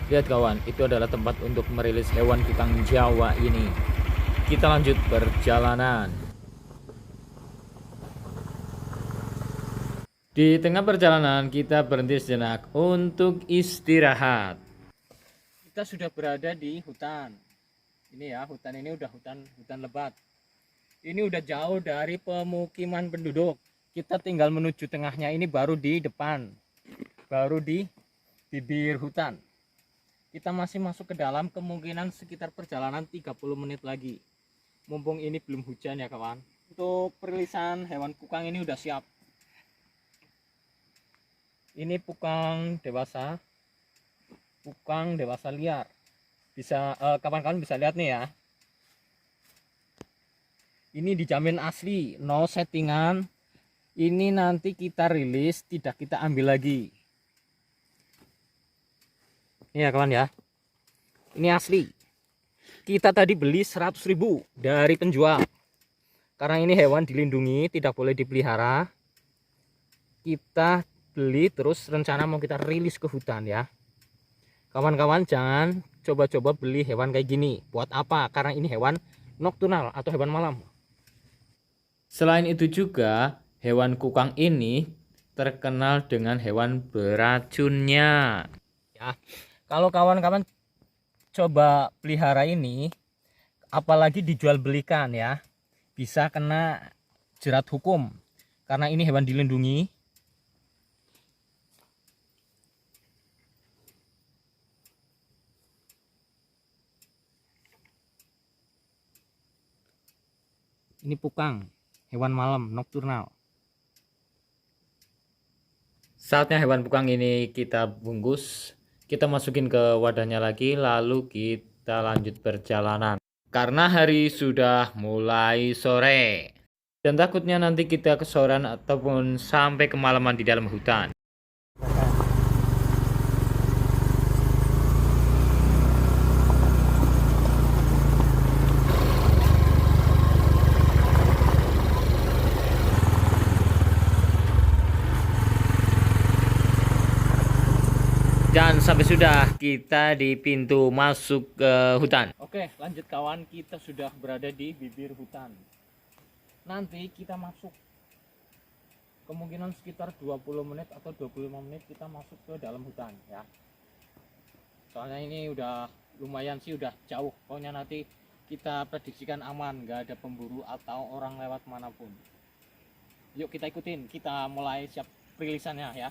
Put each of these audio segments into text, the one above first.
Lihat kawan, itu adalah tempat untuk merilis hewan kukang Jawa ini. Kita lanjut perjalanan. Di tengah perjalanan kita berhenti sejenak untuk istirahat. Kita sudah berada di hutan. Ini ya, hutan ini udah hutan lebat. Ini udah jauh dari pemukiman penduduk. Kita tinggal menuju tengahnya, ini baru di depan. Baru di bibir hutan. Kita masih masuk ke dalam, kemungkinan sekitar perjalanan 30 menit lagi. Mumpung ini belum hujan ya kawan. Untuk perilisan hewan kukang ini udah siap. Ini kukang dewasa liar. Bisa kawan-kawan bisa lihat nih ya. Ini dijamin asli, no settingan. Ini nanti kita rilis, tidak kita ambil lagi. Ini ya kawan ya. Ini asli. Kita tadi beli 100.000 dari penjual. Karena ini hewan dilindungi, tidak boleh dipelihara. Kita beli terus rencana mau kita rilis ke hutan ya. Kawan-kawan jangan coba-coba beli hewan kayak gini. Buat apa? Karena ini hewan nokturnal atau hewan malam. Selain itu juga hewan kukang ini terkenal dengan hewan beracunnya. Ya, kalau kawan-kawan coba pelihara ini, apalagi dijual belikan ya, bisa kena jerat hukum. Karena ini hewan dilindungi. Ini kukang, hewan malam, nokturnal. Saatnya hewan kukang ini kita bungkus, kita masukin ke wadahnya lagi, lalu kita lanjut perjalanan. Karena hari sudah mulai sore, dan takutnya nanti kita kesorean ataupun sampai kemalaman di dalam hutan. Dan sampai sudah kita di pintu masuk ke hutan. Oke, lanjut kawan, kita sudah berada di bibir hutan. Nanti kita masuk. Kemungkinan sekitar 20 menit atau 25 menit kita masuk ke dalam hutan ya. Soalnya ini udah lumayan sih, udah jauh. Pokoknya nanti kita prediksikan aman, nggak ada pemburu atau orang lewat manapun. Yuk kita ikutin, kita mulai siap perilisannya ya.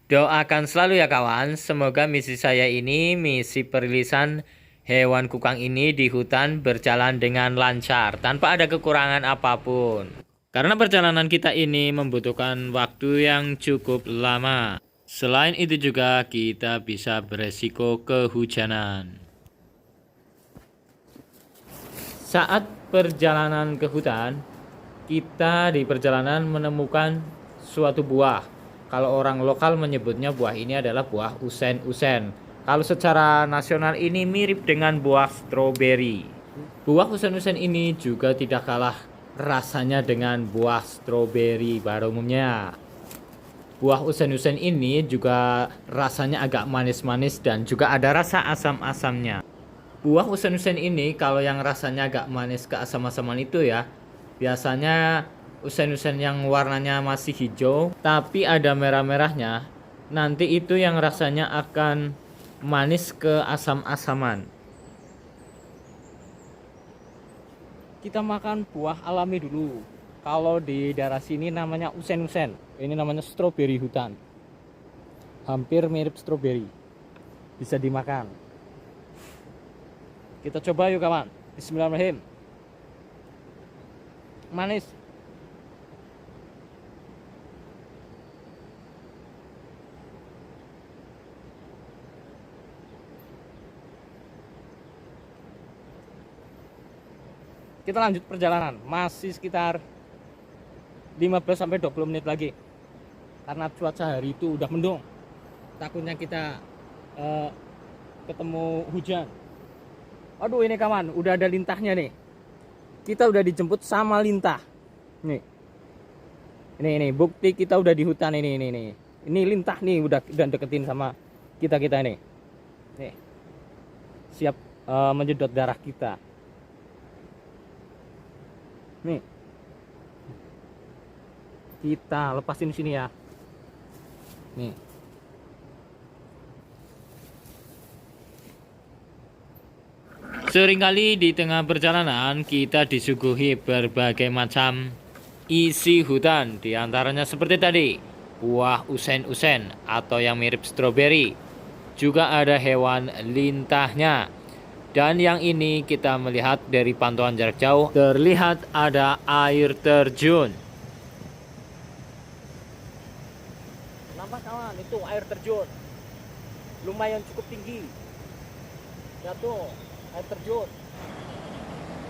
Doakan selalu ya kawan, semoga misi saya ini, misi perilisan hewan kukang ini di hutan berjalan dengan lancar, tanpa ada kekurangan apapun. Karena perjalanan kita ini membutuhkan waktu yang cukup lama. Selain itu juga kita bisa beresiko kehujanan. Saat perjalanan ke hutan, kita di perjalanan menemukan suatu buah. Kalau orang lokal menyebutnya buah ini adalah buah usen-usen. Kalau secara nasional ini mirip dengan buah stroberi. Buah usen-usen ini juga tidak kalah rasanya dengan buah stroberi pada umumnya. Buah usen-usen ini juga rasanya agak manis-manis dan juga ada rasa asam-asamnya. Buah usen-usen ini kalau yang rasanya agak manis ke asam-asaman itu ya, biasanya usen-usen yang warnanya masih hijau tapi ada merah-merahnya, nanti itu yang rasanya akan manis ke asam-asaman. Kita makan buah alami dulu. Kalau di daerah sini namanya usen-usen, ini namanya stroberi hutan, hampir mirip stroberi, bisa dimakan. Kita coba yuk kawan. Bismillahirrahmanirrahim. Manis. Kita lanjut perjalanan, masih sekitar 15-20 menit lagi. Karena cuaca hari itu udah mendung. Takutnya kita ketemu hujan. Aduh ini kawan, udah ada lintahnya nih. Kita udah dijemput sama lintah. Nih. Ini bukti kita udah di hutan ini. Ini lintah nih udah deketin sama kita nih. Nih. Siap menyedot darah kita. Nih. Kita lepasin sini ya. Nih. Seringkali di tengah perjalanan kita disuguhi berbagai macam isi hutan, diantaranya seperti tadi, buah usen-usen atau yang mirip stroberi. Juga ada hewan lintahnya. Dan yang ini kita melihat dari pantauan jarak jauh, terlihat ada air terjun. Nampak kawan, itu air terjun. Lumayan cukup tinggi. Ya tuh, air terjun.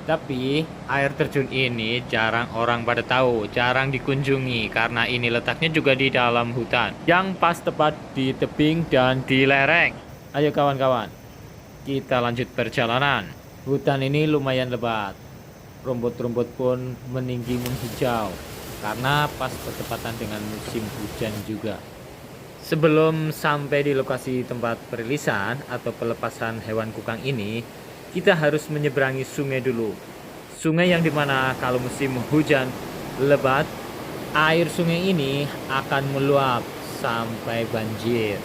Tapi air terjun ini jarang orang pada tahu, jarang dikunjungi karena ini letaknya juga di dalam hutan yang pas tepat di tebing dan di lereng. Ayo kawan-kawan, kita lanjut perjalanan. Hutan ini lumayan lebat. Rumput-rumput pun meninggi menghijau karena pas bertepatan dengan musim hujan juga. Sebelum sampai di lokasi tempat perilisan atau pelepasan hewan kukang ini, kita harus menyeberangi sungai dulu. Sungai yang dimana kalau musim hujan lebat, air sungai ini akan meluap sampai banjir.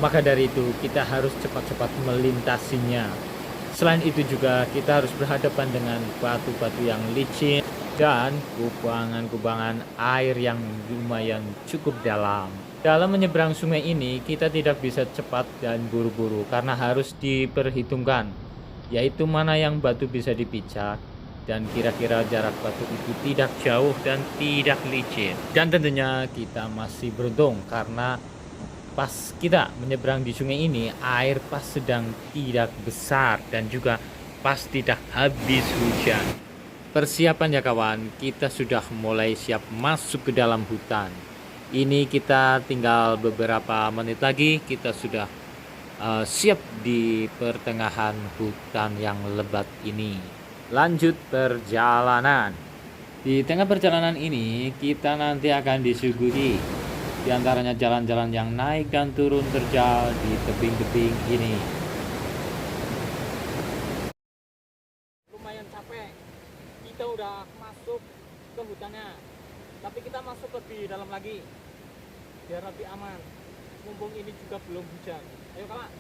Maka dari itu kita harus cepat-cepat melintasinya. Selain itu juga kita harus berhadapan dengan batu-batu yang licin dan kubangan-kubangan air yang lumayan cukup dalam. Dalam menyeberang sungai ini kita tidak bisa cepat dan buru-buru karena harus diperhitungkan, yaitu mana yang batu bisa dipijak dan kira-kira jarak batu itu tidak jauh dan tidak licin. Dan tentunya kita masih beruntung karena pas kita menyeberang di sungai ini air pas sedang tidak besar dan juga pas tidak habis hujan. Persiapan ya kawan, kita sudah mulai siap masuk ke dalam hutan. Ini kita tinggal beberapa menit lagi kita sudah siap di pertengahan hutan yang lebat ini. Lanjut perjalanan. Di tengah perjalanan ini kita nanti akan disuguhi di antaranya jalan-jalan yang naik dan turun terjal di tebing-tebing ini. Lumayan capek. Kita udah masuk ke hutannya. Tapi kita masuk lebih dalam lagi. Biar lebih aman. Mumpung ini juga belum hujan. Ayo kawan.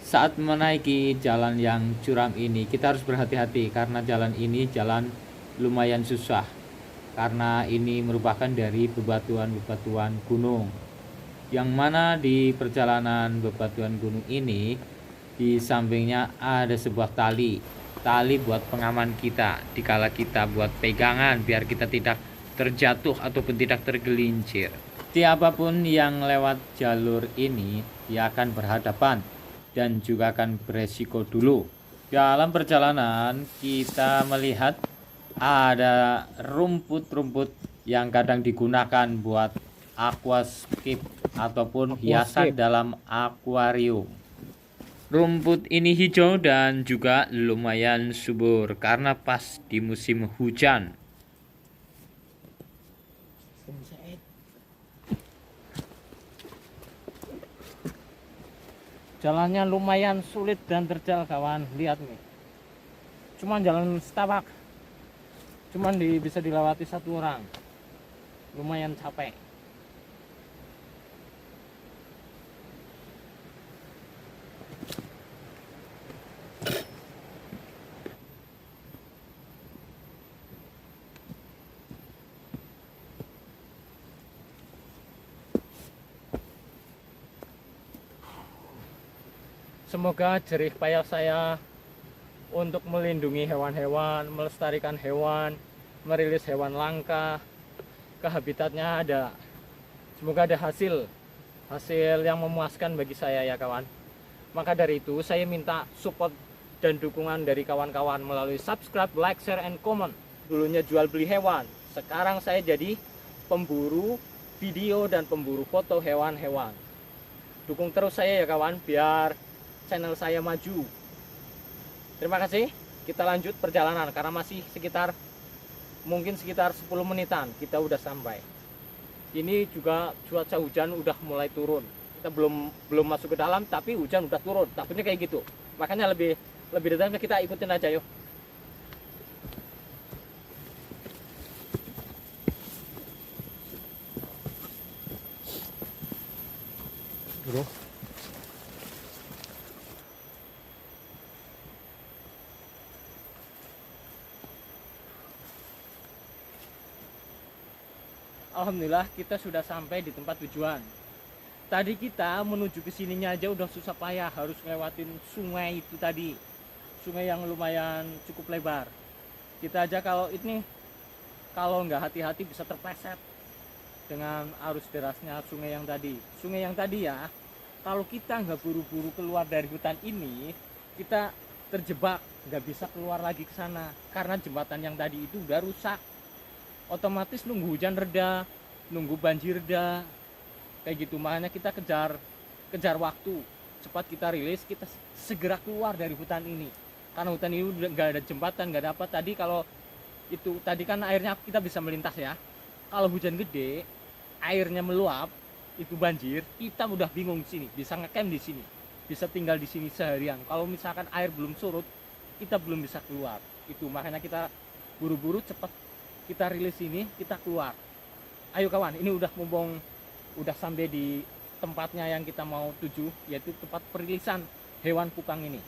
Saat menaiki jalan yang curam ini kita harus berhati-hati karena jalan ini jalan lumayan susah. Karena ini merupakan dari bebatuan-bebatuan gunung. Yang mana di perjalanan bebatuan gunung ini di sampingnya ada sebuah tali buat pengaman kita dikala kita buat pegangan biar kita tidak terjatuh ataupun tidak tergelincir. Siapapun yang lewat jalur ini dia akan berhadapan dan juga akan beresiko dulu. Dalam perjalanan kita melihat ada rumput-rumput yang kadang digunakan buat aquascape ataupun hiasan dalam akuarium. Rumput ini hijau dan juga lumayan subur karena pas di musim hujan. Jalannya lumayan sulit dan terjal kawan. Lihat nih. Cuman jalan setapak. Cuman bisa dilewati satu orang. Lumayan capek. Semoga jerih payah saya untuk melindungi hewan-hewan, melestarikan hewan, merilis hewan langka ke habitatnya ada. Semoga ada hasil yang memuaskan bagi saya ya kawan. Maka dari itu saya minta support dan dukungan dari kawan-kawan melalui subscribe, like, share, and comment. Dulunya jual beli hewan, sekarang saya jadi pemburu video dan pemburu foto hewan-hewan. Dukung terus saya ya kawan, biar channel saya maju. Terima kasih. Kita lanjut perjalanan karena masih mungkin sekitar 10 menitan kita udah sampai. Ini juga cuaca hujan udah mulai turun. Kita belum belum masuk ke dalam tapi hujan udah turun. Takutnya kayak gitu. Makanya lebih lebih detailnya kita ikutin aja yuk. Bro. Alhamdulillah kita sudah sampai di tempat tujuan. Tadi kita menuju ke sininya aja udah susah payah, harus ngelewatin sungai itu tadi. Sungai yang lumayan cukup lebar. Kita aja kalau nggak hati-hati bisa terpleset dengan arus derasnya sungai yang tadi. Sungai yang tadi ya, kalau kita nggak buru-buru keluar dari hutan ini, kita terjebak, nggak bisa keluar lagi ke sana karena jembatan yang tadi itu udah rusak. Otomatis nunggu hujan reda, nunggu banjir reda, kayak gitu. Makanya kita kejar waktu, cepat kita rilis, kita segera keluar dari hutan ini karena hutan ini udah nggak ada jembatan, nggak ada apa. Tadi kalau itu tadi kan airnya kita bisa melintas ya. Kalau hujan gede airnya meluap, itu banjir, kita udah bingung di sini, bisa ngecamp di sini, bisa tinggal di sini seharian. Kalau misalkan air belum surut, kita belum bisa keluar. Itu makanya kita buru-buru cepat kita rilis ini, kita keluar. Ayo kawan, ini udah mumpung udah sampai di tempatnya yang kita mau tuju, yaitu tempat perilisan hewan pukang ini.